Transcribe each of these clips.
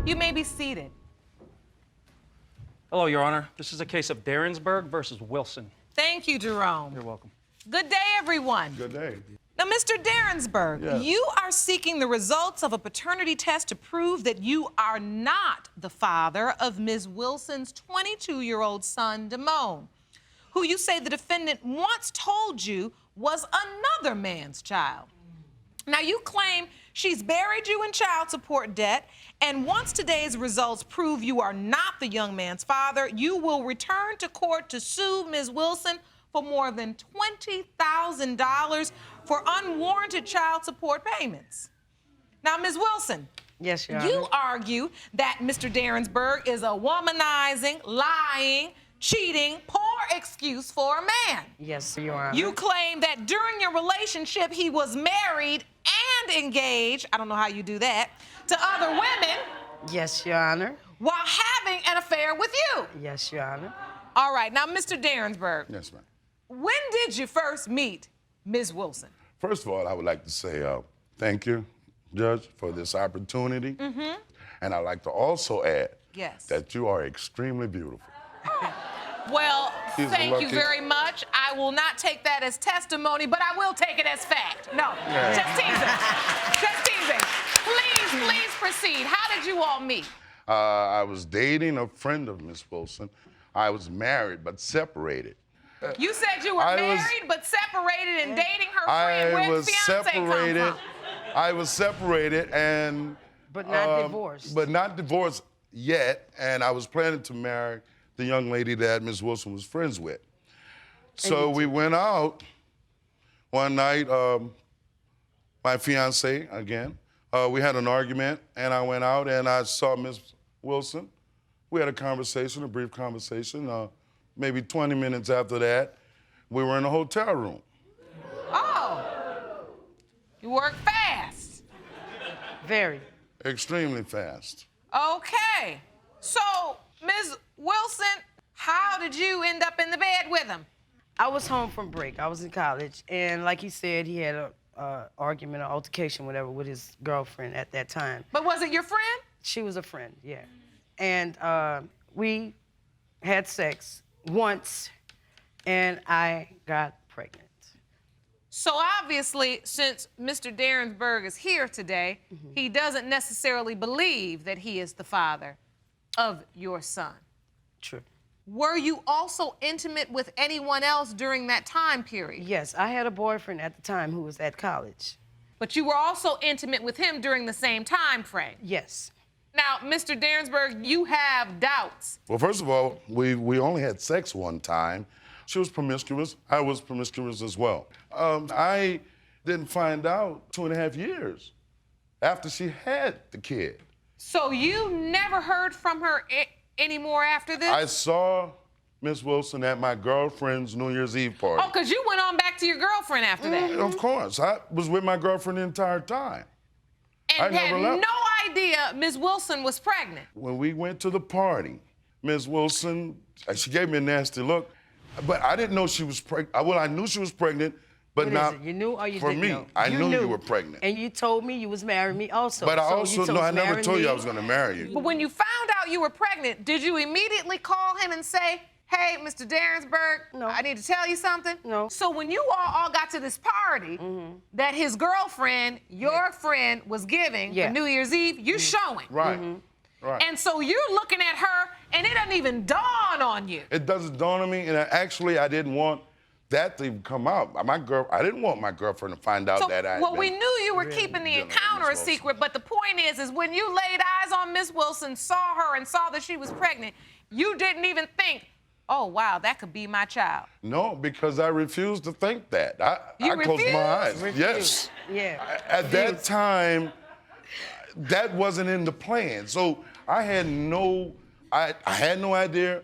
You may be seated. Hello, Your Honor. This is a case of Darensburg versus Wilson. Thank you, Jerome. You're welcome. Good day, everyone. Good day. Now, Mr. Darensburg, Yes. you are seeking the results of a paternity test to prove that you are not the father of Ms. Wilson's 22-year-old son, Damone, who you say the defendant once told you was another man's child. Now, you claim she's buried you in child support debt, and once today's results prove you are not the young man's father, you will return to court to sue Ms. Wilson for more than $20,000 for unwarranted child support payments. Now, Ms. Wilson. Yes, Your Honor. You argue that Mr. Darensburg is a womanizing, lying, cheating, poor excuse for a man. Yes, Your Honor. You claim that during your relationship, he was married and engaged, I don't know how you do that, to other women. Yes, Your Honor. While having an affair with you. Yes, Your Honor. All right, now, Mr. Darensburg. Yes, ma'am. When did you first meet Ms. Wilson? First of all, I would like to say thank you, Judge, for this opportunity. Mm-hmm. And I'd like to also add that you are extremely beautiful. Well, He's thank you lucky. very much. I will not take that as testimony, but I will take it as fact. No, just teasing. Just teasing. Please proceed. How did you all meet? I was dating a friend of Miss Wilson. I was married but separated. You said you were married but separated and dating her friend. Where's fiancé come from? I was separated and... But not divorced. But not divorced yet, and I was planning to marry the young lady that Miss Wilson was friends with. So we went out one night, my fiance again. We had an argument, and I went out and I saw Miss Wilson. We had a conversation, a brief conversation. Maybe 20 minutes after that, we were in a hotel room. Oh, you work fast. Very. Extremely fast. Okay, so Ms. Wilson, how did you end up in the bed with him? I was home from break. I was in college, and like he said, he had a argument, an altercation, whatever, with his girlfriend at that time. But was it your friend? She was a friend, yeah. And we had sex once, and I got pregnant. So obviously, since Mr. Darensburg is here today, he doesn't necessarily believe that he is the father of your son. True. Were you also intimate with anyone else during that time period? Yes, I had a boyfriend at the time who was at college. But you were also intimate with him during the same time frame? Yes. Now, Mr. Darensburg, you have doubts. Well, first of all, we only had sex one time. She was promiscuous. I was promiscuous as well. I didn't find out 2.5 years after she had the kid. So you never heard from her anymore after this? I saw Miss Wilson at my girlfriend's New Year's Eve party. Oh, because you went on back to your girlfriend after that. Of course. I was with my girlfriend the entire time. And I had never left. no idea Ms. Wilson was pregnant. When we went to the party, Miss Wilson, she gave me a nasty look, but I didn't know she was pregnant. Well, I knew she was pregnant, but What not is it? You knew or you for didn't me. know? I knew you were pregnant. And you told me you was marrying me also. But I So also you know I never marrying told you me. I was going to marry you. But when you found out you were pregnant, did you immediately call him and say, hey, Mr. Darensburg, No. I need to tell you something? No. So when you all got to this party that his girlfriend, your friend, was giving for New Year's Eve, you're showing. Right. Right. And so you're looking at her, and it doesn't even dawn on you. It doesn't dawn on me, and actually, I didn't want that to come out. I didn't want my girlfriend to find out that I. Well, we knew you were keeping the encounter a secret, but the point is when you laid eyes on Miss Wilson, saw her, and saw that she was pregnant, you didn't even think, oh, wow, that could be my child. No, because I refused to think that. I closed my eyes. Refused. Yes. Yeah. At that time, that wasn't in the plan. So I had no idea.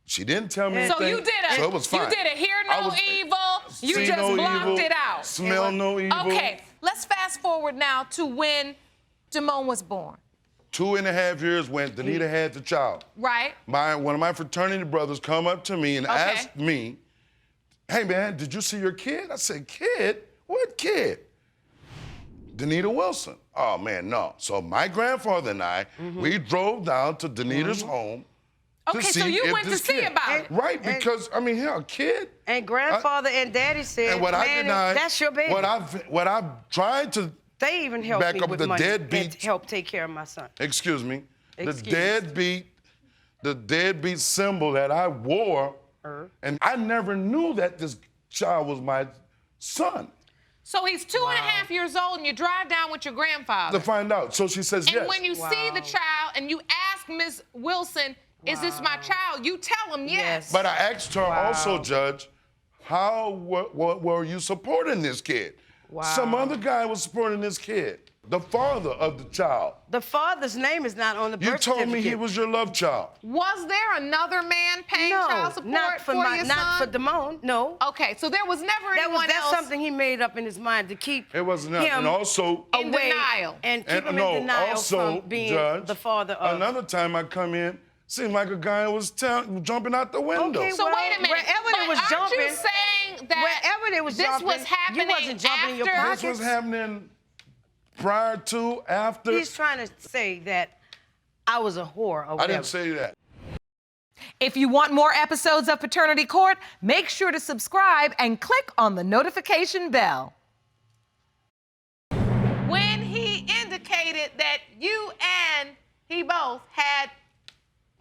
She didn't tell me anything. So you did so it was fine. You did a hear no evil. You see just no blocked evil, it out. Smell no evil. Okay, let's fast forward now to when Damone was born. 2.5 years when Danita had the child. Right. One of my fraternity brothers come up to me and asked me, hey man, did you see your kid? I said, kid? What kid? Danita Wilson. Oh, man, no. So my grandfather and I, we drove down to Danita's home to Okay, see so you if went to this see kid- about it. Right, because, I mean, here, a kid. And grandfather and daddy said, And what I man, denied, that's your baby. what I've tried to, They even helped back me up with the money deadbeat- and help take care of my son. excuse me, Excuse. the deadbeat symbol that I wore, and I never knew that this child was my son. So he's 2.5 years old, and you drive down with your grandfather. To find out. So she says And yes. when you see the child and you ask Ms. Wilson, is this my child? You tell him yes. But I asked her also, Judge, how were you supporting this kid? Wow. Some other guy was supporting this kid, the father of the child. The father's name is not on the birth You told me he certificate. was your love child. Was there another man paying child support not for your not for son? Damone. No. Okay, so there was never anyone That's else something he made up in his mind to keep It was not. him And also, in away denial. and keep him no, in denial also, from being Judge, the father of. another time I come in, seemed like a guy was jumping out the window. Okay, So well, wait a minute. wherever they but was aren't you jumping- saying that wherever they was this jumping, was happening you wasn't jumping in your after? This was happening prior to, after. He's trying to say that I was a whore or whatever. I didn't say that. If you want more episodes of Paternity Court, make sure to subscribe and click on the notification bell. When he indicated that you and he both had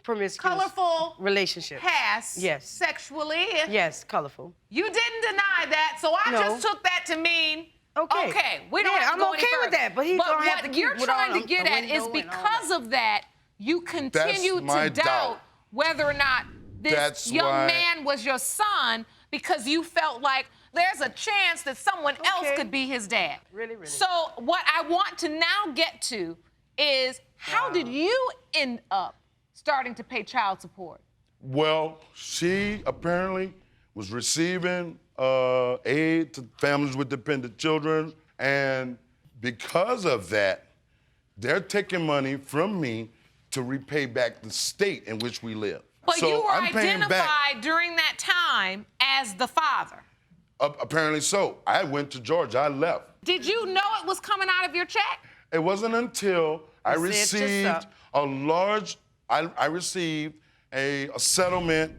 Promiscuous colorful relationship. past Yes. sexually, Yes, colorful. you didn't deny that, so I No. just took that to mean Okay. we don't Yeah, have to I'm go any okay with further. that, but he's gonna have to what keep you're with trying all to get the at is window and all because of that, you continue my to doubt doubt. whether or not this That's young why- man was your son because you felt like there's a chance that someone else Okay. could be his dad. Really, really. So what I want to now get to is how did you end up starting to pay child support? Well, she apparently was receiving aid to families with dependent children, and because of that, they're taking money from me to repay back the state in which we live. But So you were I'm paying back. identified during that time as the father. Apparently so. I went to Georgia. I left. Did you know it was coming out of your check? It wasn't until I You said received yourself. a large, I received a settlement,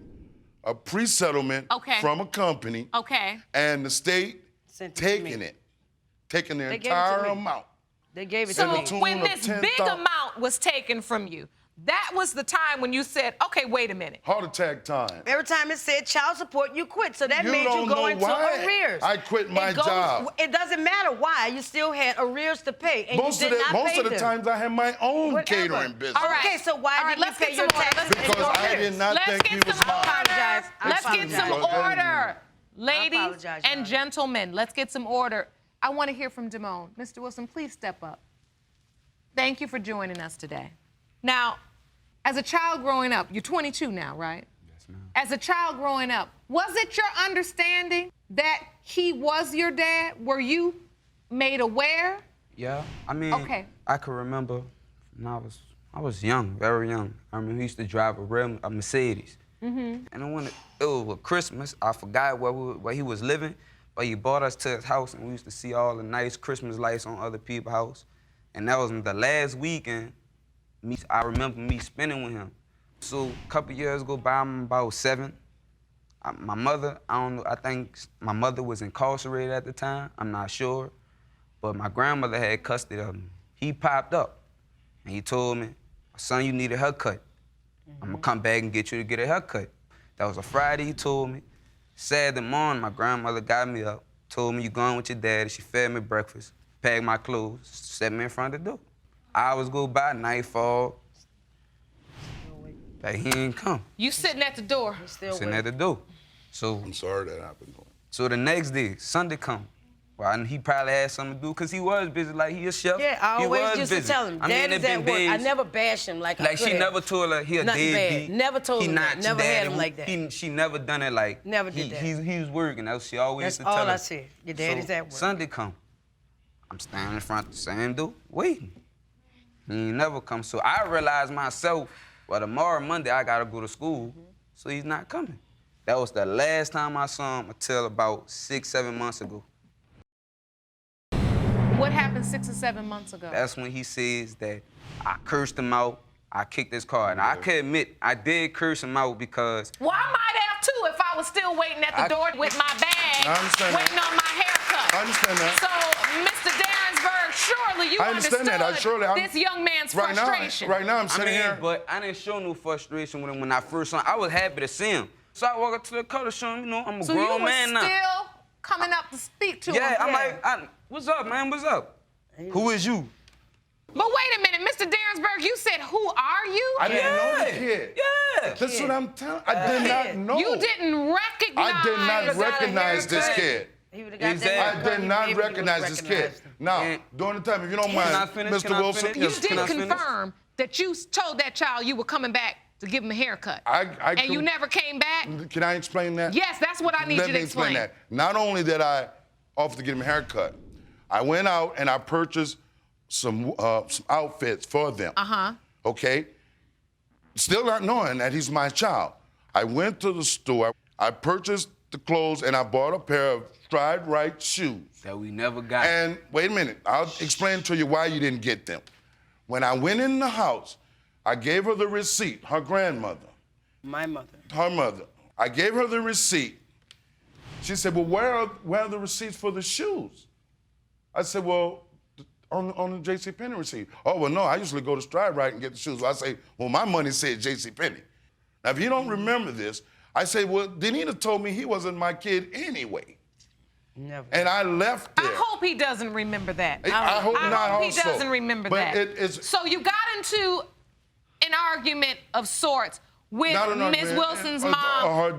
a pre-settlement Okay. from a company. Okay. And the state Sent it to me. taking the They gave it to entire me. amount. They gave it So to the me. tune When of this 10,000 big amount was taken from you, that was the time when you said, okay, wait a minute. Heart attack time. Every time it said child support, you quit. So that You made don't you go know into why arrears. I quit my It goes- job. It doesn't matter why. You still had arrears to pay, and Most you of did the not pay them. times I had my own Whatever. catering business. All right. Okay, so why All right, didn't you let's pay get your some order. taxes Let's and Because your I arrears? did not Let's think get he was some mine. order. I Let's get some apologize. order. Ladies apologize, and Your Honor. gentlemen, let's get some order. I want to hear from Damone. Mr. Wilson, please step up. Thank you for joining us today. Now, as a child growing up, you're 22 now, right? Yes, ma'am. As a child growing up, was it your understanding that he was your dad? Were you made aware? Yeah, I mean, Okay. I can remember when I was young, very young. I remember he used to drive a Mercedes. And then when it was Christmas, I forgot where he was living, but he brought us to his house, and we used to see all the nice Christmas lights on other people's house. And that was the last weekend I remember me spending with him. So a couple years go by, I'm about 7. My mother, I don't know, I think my mother was incarcerated at the time, I'm not sure. But my grandmother had custody of him. He popped up, and he told me, son, you need a haircut. I'm gonna come back and get you to get a haircut. That was a Friday, he told me. Saturday morning, my grandmother got me up, told me, you going with your daddy. She fed me breakfast, packed my clothes, set me in front of the door. Hours go by, nightfall. Like he ain't come. You sitting at the door. Still Sitting at the door. So I'm sorry that happened. So the next day, Sunday come. Well, and he probably had something to do because he was busy. Like, he a chef. Yeah, I he always was used busy. to tell him, I mean, Daddy's it at been work. I days. never bashed him like I Like, she could never have. told her he a Nothing deadbeat. bad. Never told he him not that. your Never had daddy. him like that. She never done it like. Never did that. He was working. That's what she always That's used to tell all her. I said. Your daddy's So, at work. Sunday come. I'm standing in front of the same dude, waiting. He ain't never come. So I realized myself, well, tomorrow, Monday, I gotta go to school, so he's not coming. That was the last time I saw him until about 6, 7 months ago. What happened happened 6 or 7 months ago? That's when he says that I cursed him out, I kicked his car. And I can admit, I did curse him out because... Well, I might have too if I was still waiting at the door with my bag, I understand waiting on my haircut. I understand that. So, Mr. Darensburg, surely you I understand that. this young man's frustration. Right now, I'm sitting here. But I didn't show no frustration with him when I first saw him. I was happy to see him. So I walk up to the car to show him, you know, I'm a grown man now. So you were still coming up to speak to him? Yeah, I'm like, what's up, man? What's up? Who is you? But wait a minute, Mr. Darensburg, you said, who are you? I didn't know the kid. Yeah. That's what I'm telling. I did not know. You didn't recognize. I did not recognize this kid. I did not recognize this kid. Now, during the time, if you don't mind, Mr. Wilson. You did confirm that you told that child you were coming back to give him a haircut. And you never came back? Can I explain that? Yes, that's what I need you to explain. Let me explain that. Not only did I offer to get him a haircut, I went out and I purchased some outfits for them. Okay? Still not knowing that he's my child. I went to the store, I purchased the clothes, and I bought a pair of stride right shoes. That we never got. And wait a minute, I'll explain to you why you didn't get them. When I went in the house, I gave her the receipt, her grandmother. My mother. Her mother. I gave her the receipt. She said, well, where are the receipts for the shoes? I said, well, on the JCPenney receipt. Oh, well, no, I usually go to Stride Right and get the shoes. I say, well, my money said JCPenney. Now, if you don't remember this, I say, well, Denita told me he wasn't my kid anyway. Never. And I left there. I hope he doesn't remember that. I hope not I hope also. he doesn't remember that. So you got into an argument of sorts with Ms. Wilson's mom over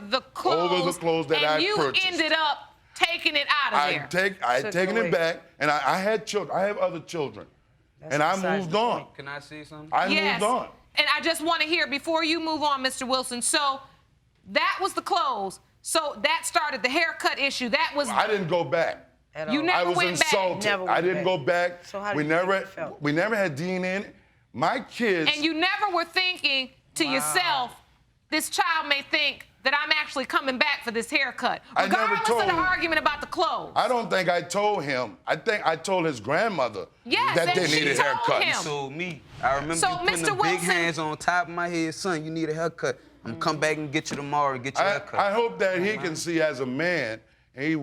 the clothes, that I you purchased. Ended up taking it out of there. I had taken it back, and I had children. I have other children. And I moved on. Can I say something? I moved on. And I just want to hear, before you move on, Mr. Wilson, so that was the clothes. So that started the haircut issue. That was... I didn't go back. You never went back. I was insulted. I didn't go back. So how we never had DNA in it. My kids... And you never were thinking to yourself, this child may think that I'm actually coming back for this haircut, regardless of the argument about the clothes. I don't think I told him. I think I told his grandmother that they needed a haircut. He told me. I remember you putting the big hands on top of my head, son, you need a haircut. I'm gonna come back and get you tomorrow and get your haircut. I hope that he can see as a man, he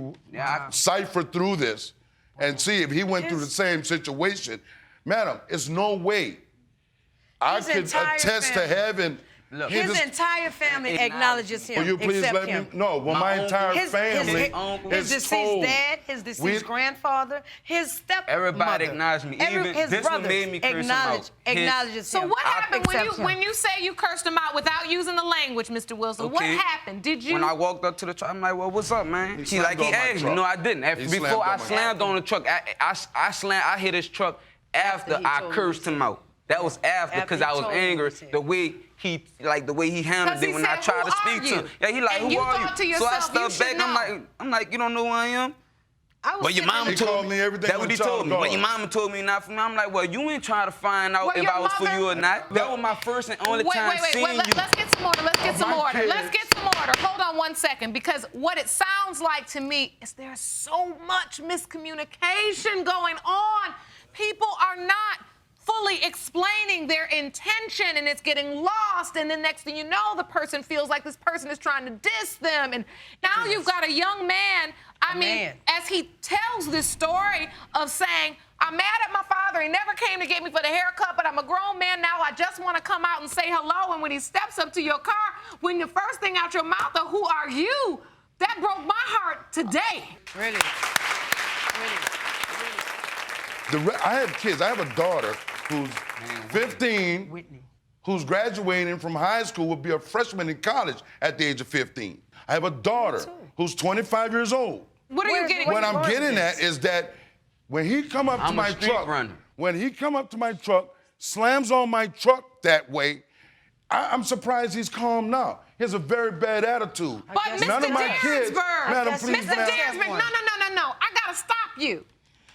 cipher through this and see if he went through the same situation. Madam, it's no way I could attest to heaven. Look, his entire family acknowledges him. Will you please let me? No, well, my entire family his deceased dad, his deceased grandfather, his stepmother. Everybody acknowledged me. Even his this one made me curse him out. Acknowledges him. So what happened when you say you cursed him out without using the language, Mr. Wilson? What happened? Did you? When I walked up to the truck, I'm like, well, what's up, man? He asked me. No, I didn't. Before I slammed on the truck, I hit his truck after I cursed him out. That was after, because I was angry the way he handled it when I tried to speak to him. Yeah, he like, who are you? So I stepped back. I'm like, you don't know who I am? Well, your mama told me everything. That's what he told me. Well, your mama told me not for me. I'm like, well, you ain't trying to find out if I was for you or not. That was my first and only time seeing you. Let's get some order. Let's get some order. Let's get some order. Hold on one second, because what it sounds like to me is there's so much miscommunication going on. People are not fully explaining their intention, and it's getting lost, and then next thing you know, the person feels like this person is trying to diss them, and now you've got a young man, as he tells this story of saying, I'm mad at my father, he never came to get me for the haircut, but I'm a grown man now, I just want to come out and say hello, and when he steps up to your car, when the first thing out your mouth is, who are you? That broke my heart today. Really? I have kids. I have a daughter who's 15, who's graduating from high school, will be a freshman in college at the age of 15. I have a daughter who's 25 years old. What are you getting? What I'm getting at is that when he come up to my truck, slams on my truck that way, I'm surprised he's calm now. He has a very bad attitude. But none of my kids, Madam, please, Mr. Darensburg, no. I gotta stop you,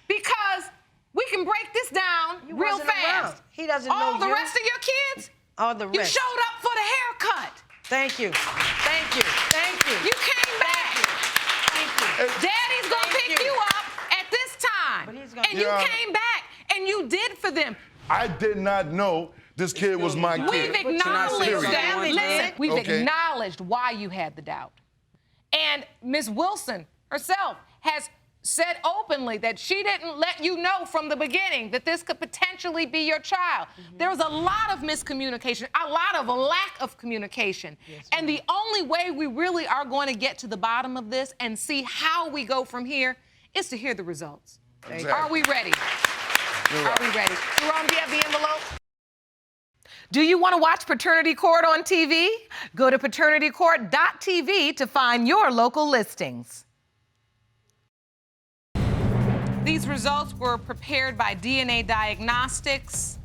because we can break this down real fast. He doesn't know all the rest of your kids? All the rest. You showed up for the haircut. Thank you. Thank you. Thank you. You came back. Thank you. Daddy's gonna pick you up at this time. But he's And you came back and you did for them. I did not know this kid was my kid. We've acknowledged that. Family, Listen, we've Okay. acknowledged why you had the doubt. And Ms. Wilson herself has said openly that she didn't let you know from the beginning that this could potentially be your child. There was a lot of miscommunication, a lot of lack of communication. And the only way we really are going to get to the bottom of this and see how we go from here is to hear the results. Exactly. Are we ready? You're Are right. we ready? Jerome, do you have the envelope? Do you want to watch Paternity Court on TV? Go to paternitycourt.tv to find your local listings. These results were prepared by DNA Diagnostics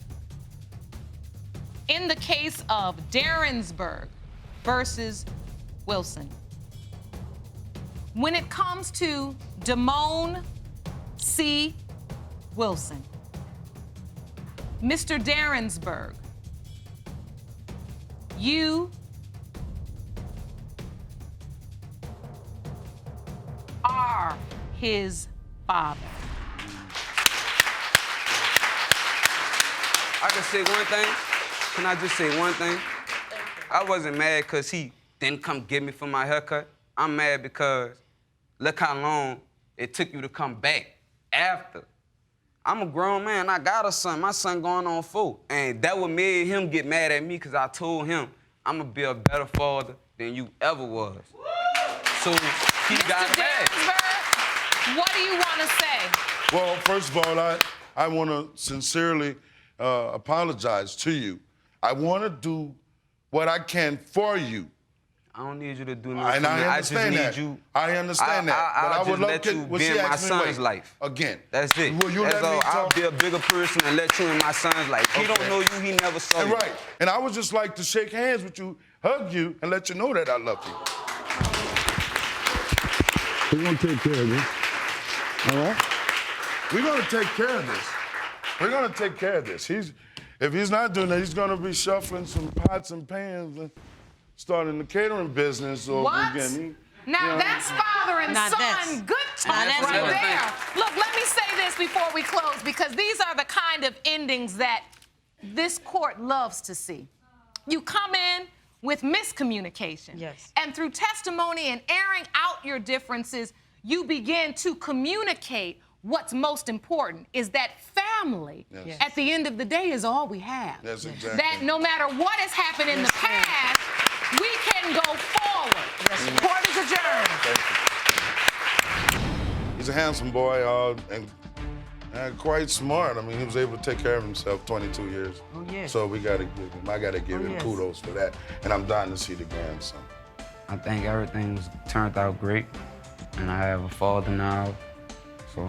in the case of Darensburg versus Wilson. When it comes to Damone C. Wilson, Mr. Darensburg, you are his father. I can say one thing. Can I just say one thing? I wasn't mad because he didn't come get me for my haircut. I'm mad because look how long it took you to come back after. I'm a grown man. I got a son. My son going on 4. And that what made him get mad at me because I told him I'm going to be a better father than you ever was. So he got Mr. mad. Darensburg, what do you want to say? Well, first of all, I want to sincerely apologize to you. I want to do what I can for you. I don't need you to do nothing And for me. I I just understand need that. you. I understand that. But I'll I would just love let to you well, be she in my asked me, son's wait, life. Again. That's it. Will you That's let me all. I'll talk? be a bigger person and let you in my son's life. He don't know you, he never saw And you. right. And I would just like to shake hands with you, hug you, and let you know that I love you. We're gonna take care of this. All right? We're going to take care of this. We're going to take care of this. If he's not doing that, he's going to be shuffling some pots and pans and starting the catering business over What? again. Now that's father and Now son. that's- Good talk that's right another there. Look, let me say this before we close, because these are the kind of endings that this court loves to see. You come in with miscommunication. Yes. And through testimony and airing out your differences, you begin to communicate what's most important, is that family, Yes. at the end of the day, is all we have. Yes, exactly. That no matter what has happened in the past, we can go forward. Court is adjourned. He's a handsome boy and quite smart. I mean, he was able to take care of himself 22 years. Oh, yes. So I got to give him yes. kudos for that. And I'm dying to see the grandson. I think everything turned out great, and I have a father now, so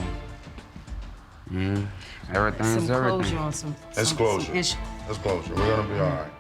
everything's Some everything. closure on some That's closure. issues. That's closure. We're going to be all right.